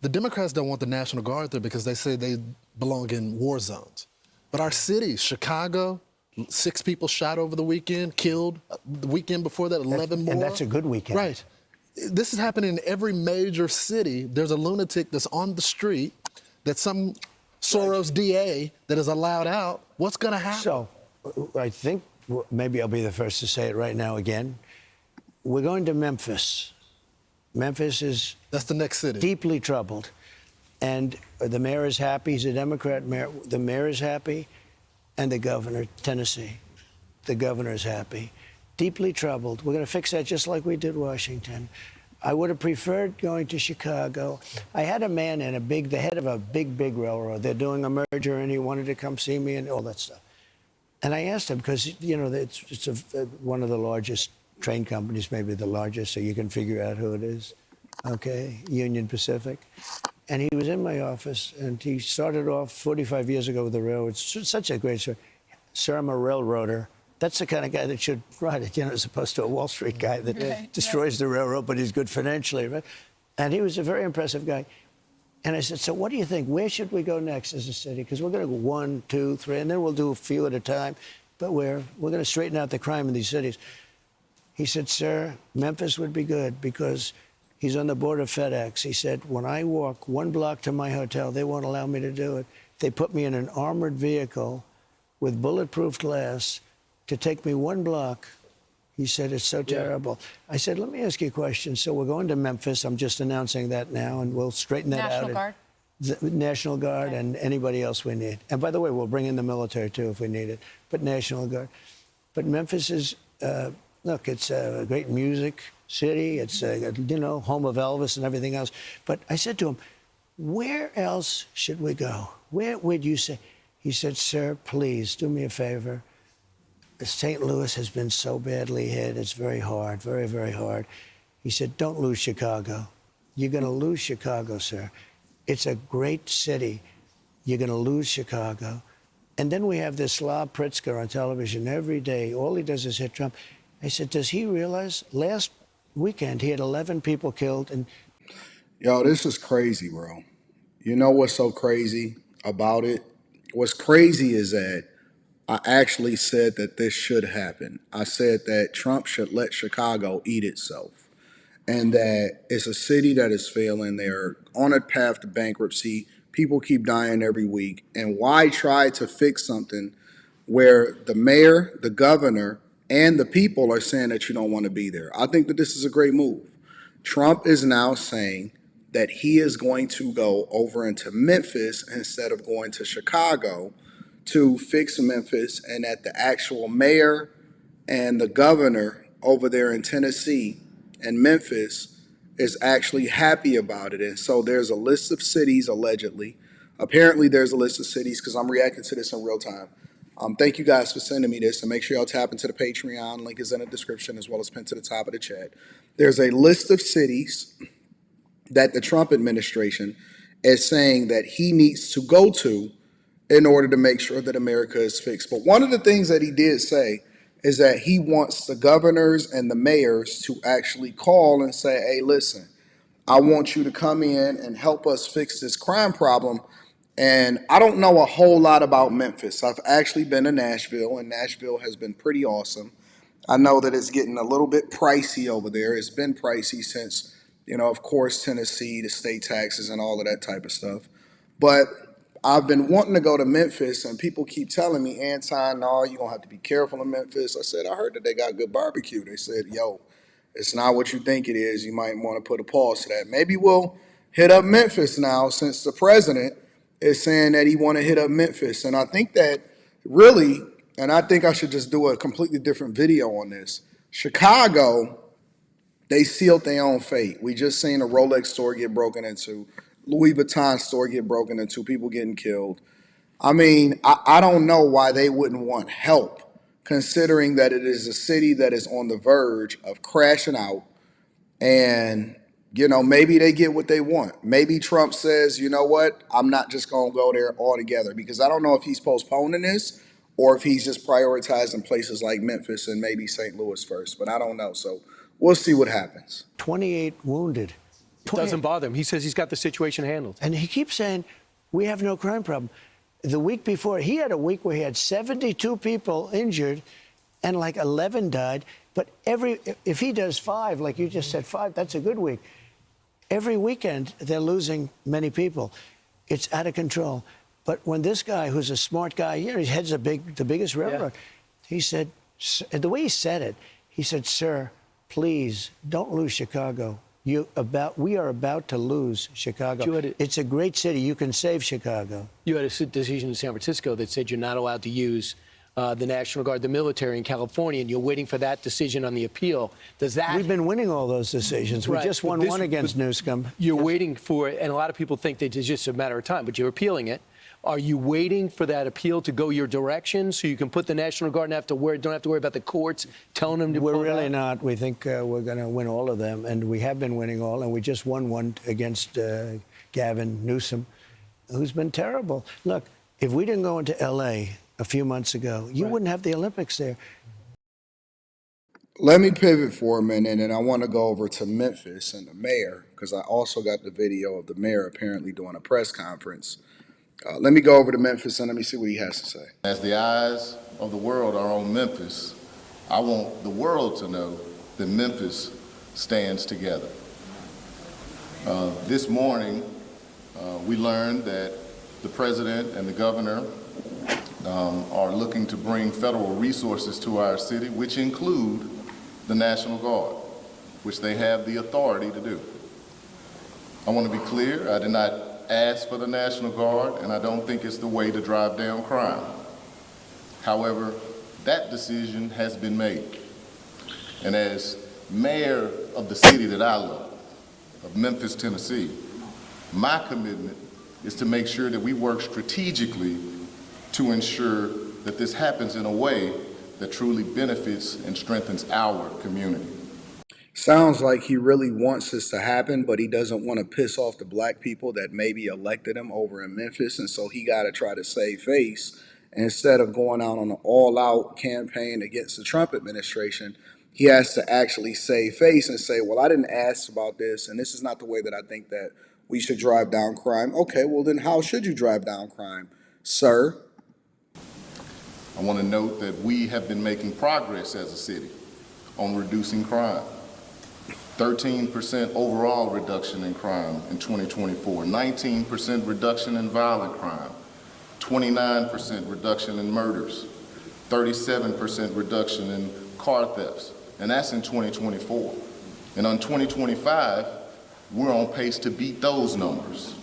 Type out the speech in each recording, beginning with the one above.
The Democrats don't want the National Guard there because they say they belong in war zones. But our cities, Chicago, 6 people shot over the weekend, killed. The weekend before that, 11 more. And that's a good weekend. Right. This is happening in every major city. There's a lunatic that's on the street that some Soros DA that is allowed out. What's going to happen? So I think maybe I'll be the first to say it right now again. We're going to Memphis. Memphis is That's the next city. Deeply troubled. And the mayor is happy. He's a Democrat mayor. The mayor is happy. And the governor, Tennessee, the governor is happy. Deeply troubled. We're going to fix that just like we did Washington. I would have preferred going to Chicago. I had a man in the head of a big railroad. They're doing a merger, and he wanted to come see me and all that stuff. And I asked him, because, you know, it's one of the largest train companies, maybe the largest, so you can figure out who it is. Okay, Union Pacific. And he was in my office, and he started off 45 years ago with the railroad. It's such a great story. Sir, I'm a railroader. That's the kind of guy that should ride it, you know, as opposed to a Wall Street guy that destroys the railroad, but he's good financially, right? And he was a very impressive guy. And I said, so what do you think? Where should we go next as a city? Because we're going to go 1, 2, 3, and then we'll do a few at a time. But we're going to straighten out the crime in these cities. He said, sir, Memphis would be good because he's on the board of FedEx. He said, when I walk 1 block to my hotel, they won't allow me to do it. They put me in an armored vehicle with bulletproof glass to take me 1 block. He said, it's so terrible. I said, let me ask you a question. So we're going to Memphis. I'm just announcing that now, and we'll straighten that out. National Guard? The National Guard and anybody else we need. And by the way, we'll bring in the military, too, if we need it. But National Guard. But Memphis is, look, it's a great music city. It's, you know, home of Elvis and everything else. But I said to him, where else should we go? Where would you say? He said, sir, please do me a favor. St. Louis has been so badly hit. It's very hard, very, very hard. He said, don't lose Chicago. You're going to lose Chicago, sir. It's a great city. You're going to lose Chicago. And then we have this Slav Pritzker on television every day. All he does is hit Trump. I said, does he realize last weekend he had 11 people killed? And Yo, this is crazy, bro. You know what's so crazy about it? What's crazy is that I actually said that this should happen. I said that Trump should let Chicago eat itself, and that it's a city that is failing. They're on a path to bankruptcy. People keep dying every week. And why try to fix something where the mayor, the governor, and the people are saying that you don't want to be there? I think that this is a great move. Trump is now saying that he is going to go over into Memphis instead of going to Chicago to fix Memphis, and that the actual mayor and the governor over there in Tennessee and Memphis is actually happy about it. And so there's a list of cities, allegedly. Apparently there's a list of cities, because I'm reacting to this in real time. Thank you guys for sending me this, and make sure y'all tap into the Patreon. Link is in the description as well as pinned to the top of the chat. There's a list of cities that the Trump administration is saying that he needs to go to in order to make sure that America is fixed. But one of the things that he did say is that he wants the governors and the mayors to actually call and say, hey, listen, I want you to come in and help us fix this crime problem. And I don't know a whole lot about Memphis. I've actually been to Nashville, and Nashville has been pretty awesome. I know that it's getting a little bit pricey over there. It's been pricey since, you know, of course, Tennessee, the state taxes and all of that type of stuff. But I've been wanting to go to Memphis, and people keep telling me, Anton, no, you're going to have to be careful in Memphis. I said, I heard that they got good barbecue. They said, yo, it's not what you think it is. You might want to put a pause to that. Maybe we'll hit up Memphis now, since the president is saying that he want to hit up Memphis. And I think that really, and I think I should just do a completely different video on this. Chicago, they sealed their own fate. We just seen a Rolex store get broken into, Louis Vuitton store get broken into, people getting killed. I mean, I don't know why they wouldn't want help, considering that it is a city that is on the verge of crashing out. And, you know, maybe they get what they want. Maybe Trump says, you know what, I'm not just going to go there altogether, because I don't know if he's postponing this or if he's just prioritizing places like Memphis and maybe St. Louis first, but I don't know. So we'll see what happens. 28 wounded. It doesn't bother him. He says he's got the situation handled. And he keeps saying, we have no crime problem. The week before, he had a week where he had 72 people injured and like 11 died. But if he does 5, like you just said, 5, that's a good week. Every weekend, they're losing many people. It's out of control. But when this guy, who's a smart guy, you know, he heads the biggest railroad, he said, the way he said it, he said, sir, please don't lose Chicago. We are about to lose Chicago. It's a great city. You can save Chicago. You had a decision in San Francisco that said you're not allowed to use the National Guard, the military in California, and you're waiting for that decision on the appeal. Does that? We've been winning all those decisions. We just won one against Newsom. You're waiting for it, and a lot of people think that it's just a matter of time, but you're appealing it. Are you waiting for that appeal to go your direction so you can put the National Guard and don't have to worry about the courts telling them to? We're really not. We think we're going to win all of them, and we have been winning all, and we just won one against Gavin Newsom, who's been terrible. Look, if we didn't go into L.A. a few months ago, you wouldn't have the Olympics there. Let me pivot for a minute, and I want to go over to Memphis and the mayor, because I also got the video of the mayor apparently doing a press conference. Let me go over to Memphis and let me see what he has to say. As the eyes of the world are on Memphis, I want the world to know that Memphis stands together. This morning, we learned that the president and the governor are looking to bring federal resources to our city, which include the National Guard, which they have the authority to do. I want to be clear, I did not ask for the National Guard, and I don't think it's the way to drive down crime. However, that decision has been made. And as mayor of the city that I love, of Memphis, Tennessee, my commitment is to make sure that we work strategically to ensure that this happens in a way that truly benefits and strengthens our community. Sounds like he really wants this to happen, but he doesn't want to piss off the black people that maybe elected him over in Memphis, and so he got to try to save face. And instead of going out on an all-out campaign against the Trump administration, he has to actually save face and say, well, I didn't ask about this, and this is not the way that I think that we should drive down crime. Okay, well then how should you drive down crime, sir? I want to note that we have been making progress as a city on reducing crime. 13% overall reduction in crime in 2024, 19% reduction in violent crime, 29% reduction in murders, 37% reduction in car thefts, and that's in 2024. And on 2025, we're on pace to beat those numbers.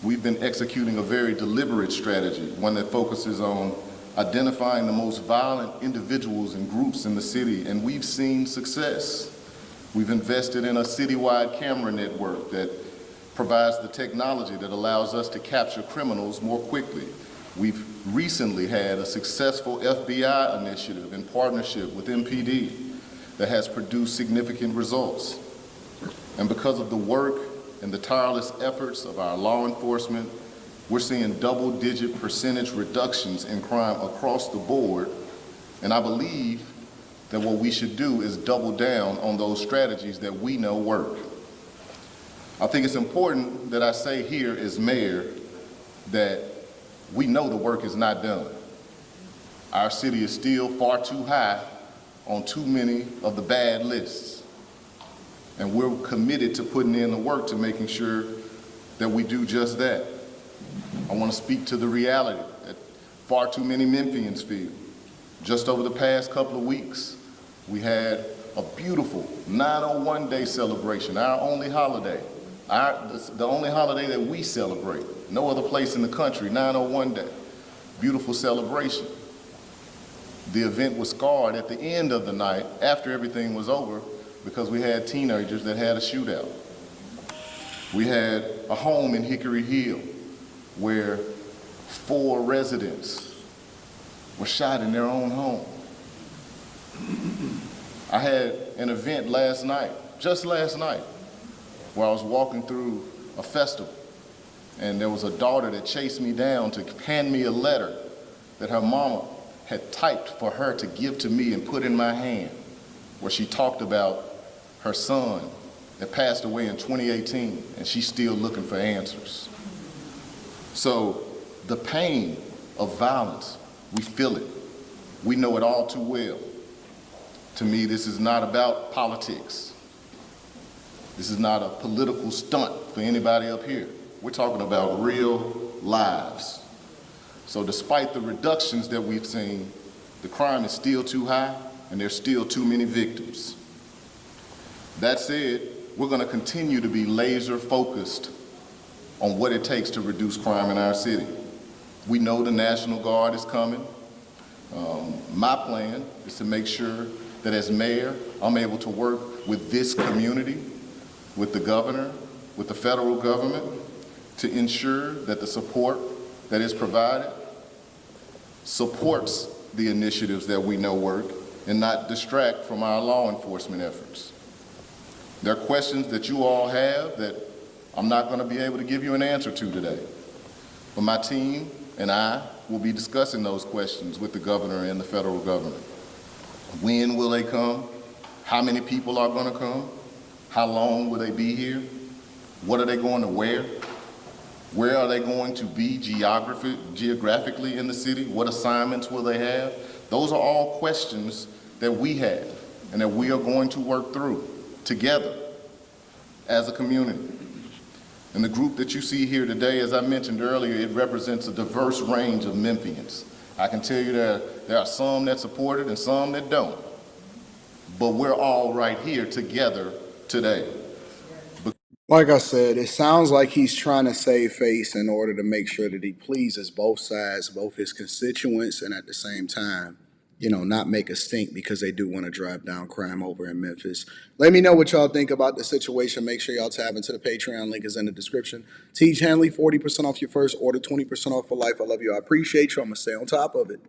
We've been executing a very deliberate strategy, one that focuses on identifying the most violent individuals and groups in the city, and we've seen success. We've invested in a citywide camera network that provides the technology that allows us to capture criminals more quickly. We've recently had a successful FBI initiative in partnership with MPD that has produced significant results. And because of the work and the tireless efforts of our law enforcement, we're seeing double-digit percentage reductions in crime across the board, and I believe that what we should do is double down on those strategies that we know work. I think it's important that I say here as mayor that we know the work is not done. Our city is still far too high on too many of the bad lists, and we're committed to putting in the work to making sure that we do just that. I want to speak to the reality that far too many Memphians feel. Just over the past couple of weeks, we had a beautiful 901 Day celebration, our only holiday, the only holiday that we celebrate. No other place in the country, 901 Day. Beautiful celebration. The event was scarred at the end of the night, after everything was over, because we had teenagers that had a shootout. We had a home in Hickory Hill where 4 residents were shot in their own home. I had an event last night, just last night, where I was walking through a festival, and there was a daughter that chased me down to hand me a letter that her mama had typed for her to give to me and put in my hand, where she talked about her son that passed away in 2018, and she's still looking for answers. So the pain of violence, we feel it. We know it all too well. To me, this is not about politics. This is not a political stunt for anybody up here. We're talking about real lives. So despite the reductions that we've seen, the crime is still too high and there's still too many victims. That said, we're going to continue to be laser focused on what it takes to reduce crime in our city. We know the National Guard is coming. My plan is to make sure that as mayor, I'm able to work with this community, with the governor, with the federal government, to ensure that the support that is provided supports the initiatives that we know work and not distract from our law enforcement efforts. There are questions that you all have that I'm not going to be able to give you an answer to today. But my team and I will be discussing those questions with the governor and the federal government. When will they come? How many people are going to come? How long will they be here? What are they going to wear? Where are they going to be geographically in the city? What assignments will they have? Those are all questions that we have and that we are going to work through together as a community. And the group that you see here today, as I mentioned earlier, it represents a diverse range of Memphians. I can tell you that there are some that support it and some that don't. But we're all right here together today. Like I said, it sounds like he's trying to save face in order to make sure that he pleases both sides, both his constituents, and at the same time, not make a stink because they do want to drive down crime over in Memphis. Let me know what y'all think about the situation. Make sure y'all tap into the Patreon. Link is in the description. Teach Hanley, 40% off your first order, 20% off for life. I love you. I appreciate you. I'm going to stay on top of it.